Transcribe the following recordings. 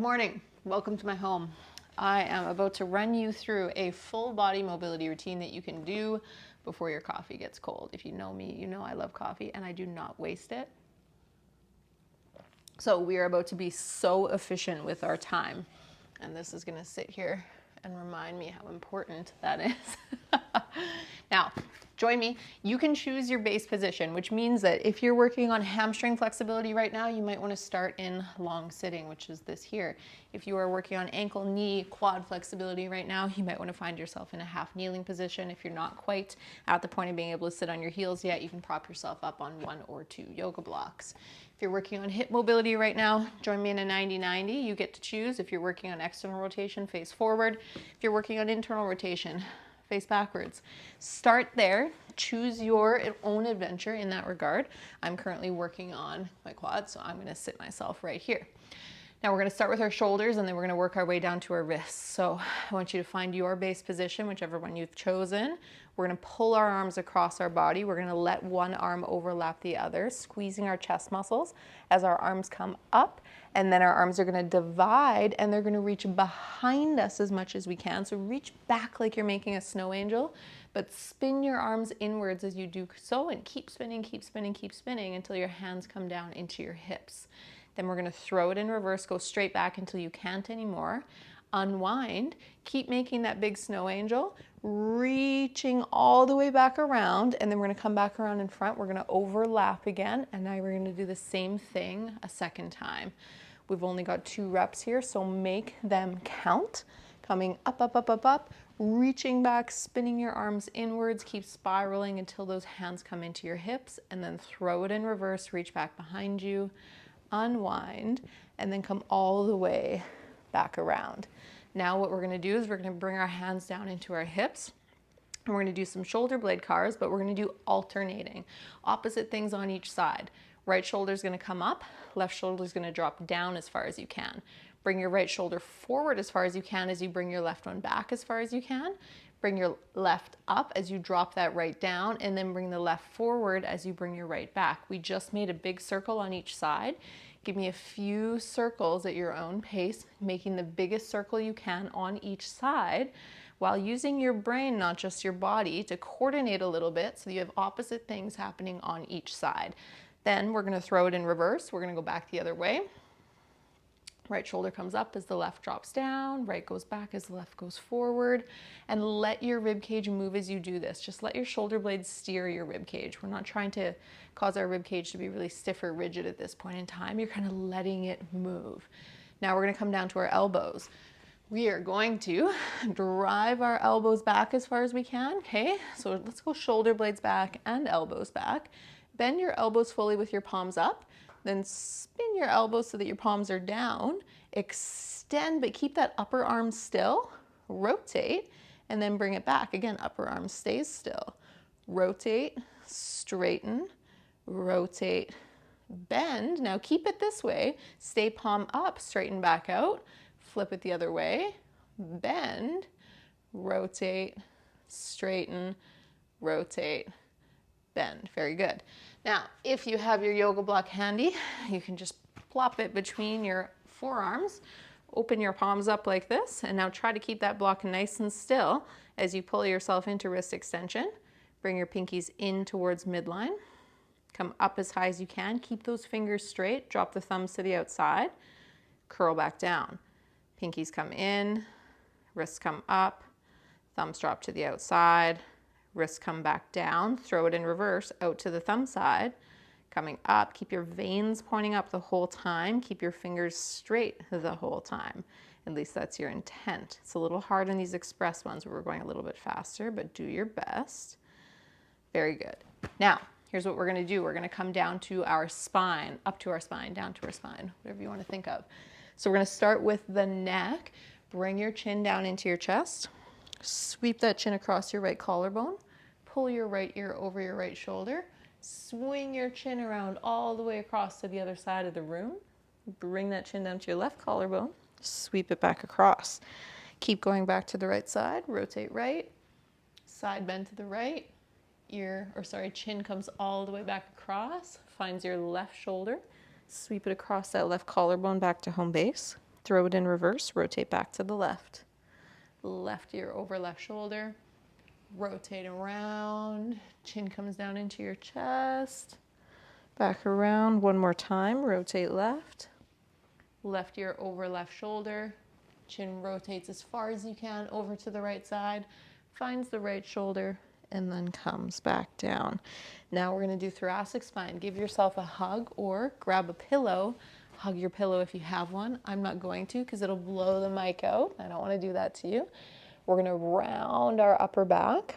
Morning, welcome to my home. I am about to run you through a full body mobility routine that you can do before your coffee gets cold. If you know me, you know I love coffee and I do not waste it. So we are about to be so efficient with our time. And this is gonna sit here and remind me how important that is. Now, join me. You can choose your base position, which means that if you're working on hamstring flexibility right now, you might want to start in long sitting, which is this here. If you are working on ankle, knee, quad flexibility right now, you might want to find yourself in a half kneeling position. If you're not quite at the point of being able to sit on your heels yet, you can prop yourself up on 1 or 2 yoga blocks. If you're working on hip mobility right now, join me in a 90-90. You get to choose. If you're working on external rotation, face forward. If you're working on internal rotation, face backwards. Start there, choose your own adventure in that regard. I'm currently working on my quads, so I'm gonna sit myself right here. Now we're gonna start with our shoulders and then we're gonna work our way down to our wrists. So I want you to find your base position, whichever one you've chosen. We're gonna pull our arms across our body. We're gonna let one arm overlap the other, squeezing our chest muscles as our arms come up, and then our arms are gonna divide and they're gonna reach behind us as much as we can. So reach back like you're making a snow angel, but spin your arms inwards as you do so and keep spinning, keep spinning, keep spinning until your hands come down into your hips. Then we're gonna throw it in reverse, go straight back until you can't anymore. Unwind, keep making that big snow angel, reaching all the way back around, and then we're gonna come back around in front. We're gonna overlap again, and now we're gonna do the same thing a second time. We've only got 2 reps here, so make them count. Coming up, up, up, up, up, reaching back, spinning your arms inwards, keep spiraling until those hands come into your hips, and then throw it in reverse, reach back behind you, unwind, and then come all the way back around. Now what we're gonna do is we're gonna bring our hands down into our hips, and we're gonna do some shoulder blade cars, but we're gonna do alternating. Opposite things on each side. Right shoulder's gonna come up, left shoulder's gonna drop down as far as you can. Bring your right shoulder forward as far as you can as you bring your left one back as far as you can. Bring your left up as you drop that right down, and then bring the left forward as you bring your right back. We just made a big circle on each side. Give me a few circles at your own pace, making the biggest circle you can on each side while using your brain, not just your body, to coordinate a little bit so you have opposite things happening on each side. Then we're gonna throw it in reverse. We're gonna go back the other way. Right shoulder comes up as the left drops down, right goes back as the left goes forward, and let your rib cage move as you do this. Just let your shoulder blades steer your rib cage. We're not trying to cause our rib cage to be really stiff or rigid at this point in time. You're kind of letting it move. Now we're gonna come down to our elbows. We are going to drive our elbows back as far as we can, okay? So let's go shoulder blades back and elbows back. Bend your elbows fully with your palms up. Then spin your elbows so that your palms are down. Extend, but keep that upper arm still. Rotate, and then bring it back. Again, upper arm stays still. Rotate, straighten, rotate, bend. Now keep it this way. Stay palm up, straighten back out. Flip it the other way. Bend, rotate, straighten, rotate, bend. Very good. Now, if you have your yoga block handy, you can just plop it between your forearms, open your palms up like this, and now try to keep that block nice and still as you pull yourself into wrist extension. Bring your pinkies in towards midline. Come up as high as you can. Keep those fingers straight. Drop the thumbs to the outside. Curl back down. Pinkies come in, wrists come up, thumbs drop to the outside. Wrists come back down, throw it in reverse, out to the thumb side, coming up. Keep your veins pointing up the whole time. Keep your fingers straight the whole time. At least that's your intent. It's a little hard in these express ones where we're going a little bit faster, but do your best. Very good. Now, here's what we're gonna do. We're gonna come down to our spine, up to our spine, down to our spine, whatever you wanna think of. So we're gonna start with the neck. Bring your chin down into your chest. Sweep that chin across your right collarbone. Pull your right ear over your right shoulder. Swing your chin around all the way across to the other side of the room. Bring that chin down to your left collarbone. Sweep it back across. Keep going back to the right side. Rotate right. Side bend to the right. Chin comes all the way back across. Finds your left shoulder. Sweep it across that left collarbone back to home base. throw it in reverse, rotate back to the left. Left ear over left shoulder, rotate around, chin comes down into your chest, back around one more time, rotate left, left ear over left shoulder, chin rotates as far as you can over to the right side, finds the right shoulder, and then comes back down. Now we're going to do thoracic spine. Give yourself a hug or grab a pillow. Hug your pillow if you have one. I'm not going to because it'll blow the mic out. I don't want to do that to you. We're going to round our upper back,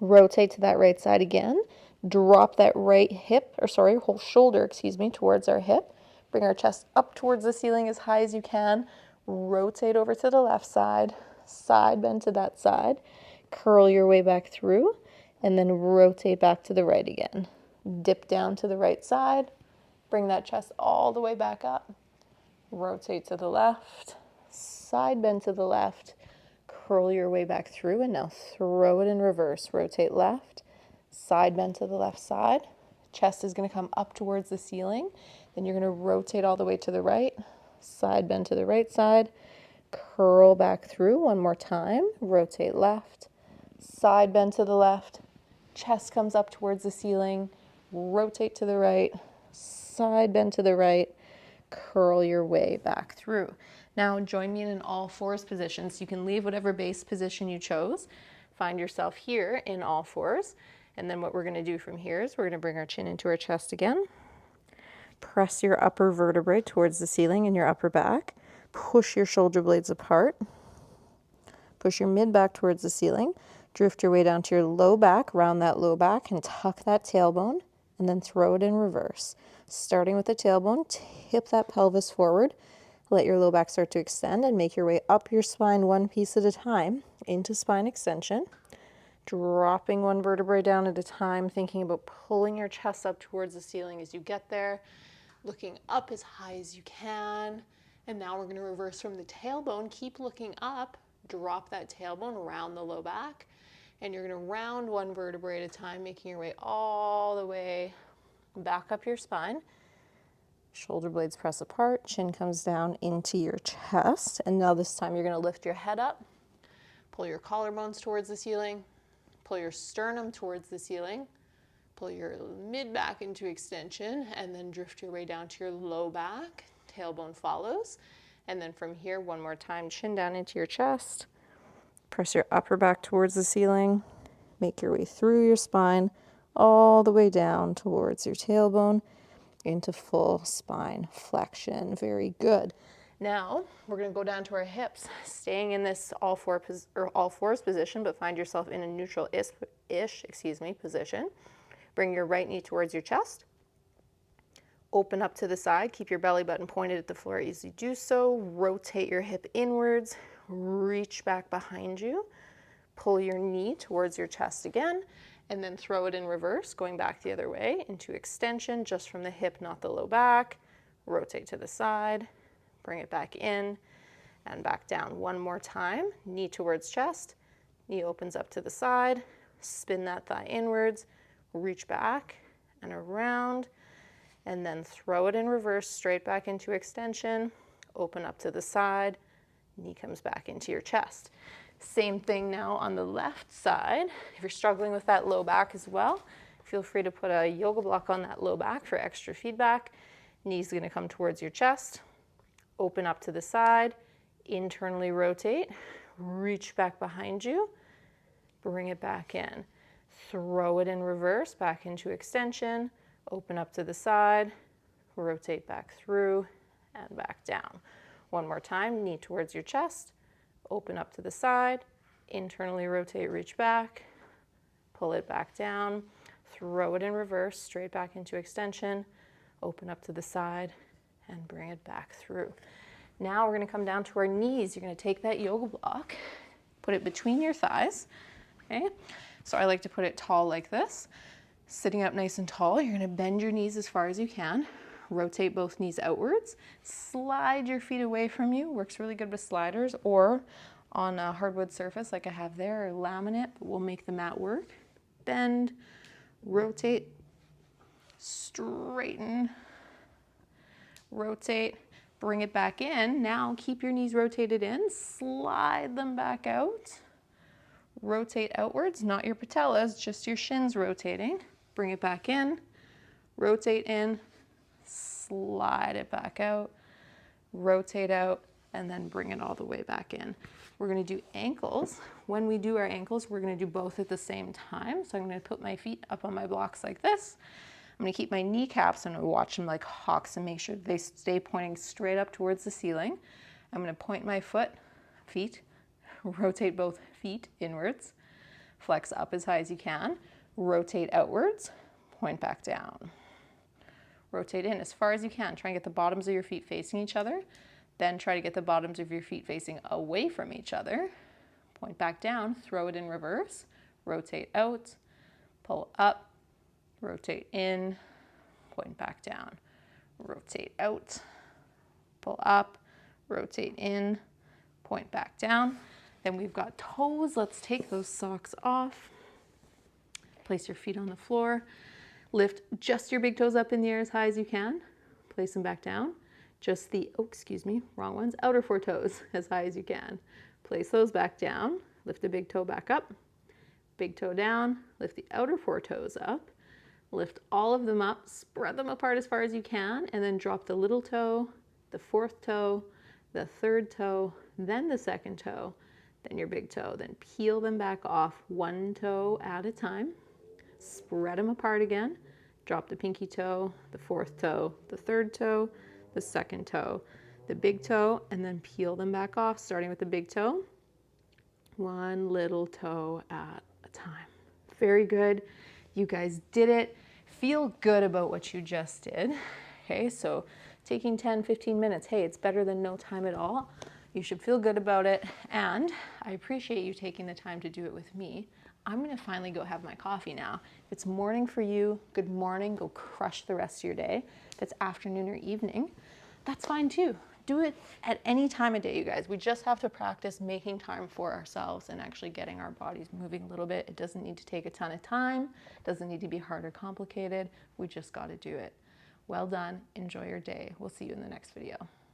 rotate to that right side again, drop that right hip, or sorry, whole shoulder, excuse me, towards our hip. Bring our chest up towards the ceiling as high as you can. Rotate over to the left side, side bend to that side. Curl your way back through, and then rotate back to the right again. Dip down to the right side. Bring that chest all the way back up. Rotate to the left, side bend to the left. Curl your way back through, and now throw it in reverse. Rotate left, side bend to the left side. Chest is going to come up towards the ceiling. Then you're going to rotate all the way to the right, side bend to the right side. Curl back through one more time. Rotate left, side bend to the left. Chest comes up towards the ceiling. Rotate to the right, side bend to the right. Curl your way back through. Now join me in an all fours position. So you can leave whatever base position you chose. Find yourself here in all fours. And then what we're going to do from here is we're going to bring our chin into our chest again. Press your upper vertebrae towards the ceiling in your upper back. Push your shoulder blades apart. Push your mid back towards the ceiling. Drift your way down to your low back, round that low back, and tuck that tailbone, and then throw it in reverse. Starting with the tailbone, tip that pelvis forward. Let your low back start to extend and make your way up your spine one piece at a time into spine extension. Dropping one vertebrae down at a time, thinking about pulling your chest up towards the ceiling as you get there, looking up as high as you can. And now we're going to reverse from the tailbone. Keep looking up, drop that tailbone around the low back, and you're going to round one vertebrae at a time, making your way all the way back up your spine. Shoulder blades press apart, chin comes down into your chest, and now this time you're going to lift your head up, pull your collarbones towards the ceiling, pull your sternum towards the ceiling, pull your mid back into extension, and then drift your way down to your low back. Tailbone follows. And then from here, one more time, chin down into your chest. Press your upper back towards the ceiling. Make your way through your spine, all the way down towards your tailbone, into full spine flexion. Very good. Now, we're going to go down to our hips, staying in this all fours position, but find yourself in a neutral-ish position. Bring your right knee towards your chest. Open up to the side. Keep your belly button pointed at the floor as you do so. Rotate your hip inwards. Reach back behind you. Pull your knee towards your chest again, and then throw it in reverse, going back the other way into extension, just from the hip, not the low back. Rotate to the side. Bring it back in and back down. One more time. Knee towards chest. Knee opens up to the side. Spin that thigh inwards. Reach back and around. And then throw it in reverse, straight back into extension. Open up to the side. Knee comes back into your chest. Same thing now on the left side. If you're struggling with that low back as well, feel free to put a yoga block on that low back for extra feedback. Knee's going to come towards your chest. Open up to the side. Internally rotate. Reach back behind you. Bring it back in. Throw it in reverse, back into extension. Open up to the side, rotate back through, and back down. One more time, knee towards your chest, open up to the side, internally rotate, reach back, pull it back down, throw it in reverse, straight back into extension, open up to the side, and bring it back through. Now we're going to come down to our knees. You're going to take that yoga block, put it between your thighs, okay? So I like to put it tall like this. Sitting up nice and tall, you're going to bend your knees as far as you can. Rotate both knees outwards. Slide your feet away from you. Works really good with sliders or on a hardwood surface like I have there, or laminate, but we'll make the mat work. Bend, rotate, straighten, rotate. bring it back in. Now keep your knees rotated in, slide them back out, rotate outwards, not your patellas, just your shins rotating. Bring it back in, rotate in, slide it back out, rotate out, and then bring it all the way back in. We're gonna do ankles. When we do our ankles, we're gonna do both at the same time. So I'm gonna put my feet up on my blocks like this. I'm gonna keep my kneecaps and watch them like hawks and make sure they stay pointing straight up towards the ceiling. I'm gonna point my feet, rotate both feet inwards, flex up as high as you can, rotate outwards, point back down. Rotate in as far as you can. Try and get the bottoms of your feet facing each other. Then try to get the bottoms of your feet facing away from each other. Point back down, throw it in reverse, rotate out, pull up, rotate in, point back down, rotate out, pull up, rotate in, point back down. Then we've got toes. Let's take those socks off. Place your feet on the floor. Lift just your big toes up in the air as high as you can. Place them back down. Just the, wrong ones, outer four toes as high as you can. Place those back down. Lift the big toe back up. Big toe down. Lift the outer four toes up. Lift all of them up. Spread them apart as far as you can. And then drop the little toe, the fourth toe, the third toe, then the second toe, then your big toe. Then peel them back off one toe at a time. Spread them apart again. Drop the pinky toe, the fourth toe, the third toe, the second toe, the big toe, and then peel them back off, starting with the big toe. One little toe at a time. Very good. You guys did it. Feel good about what you just did. Okay, so taking 10, 15 minutes, hey, it's better than no time at all. You should feel good about it. And I appreciate you taking the time to do it with me. I'm gonna finally go have my coffee now. If it's morning for you, good morning, go crush the rest of your day. If it's afternoon or evening, that's fine too. Do it at any time of day, you guys. We just have to practice making time for ourselves and actually getting our bodies moving a little bit. It doesn't need to take a ton of time. It doesn't need to be hard or complicated. We just gotta do it. Well done, enjoy your day. We'll see you in the next video.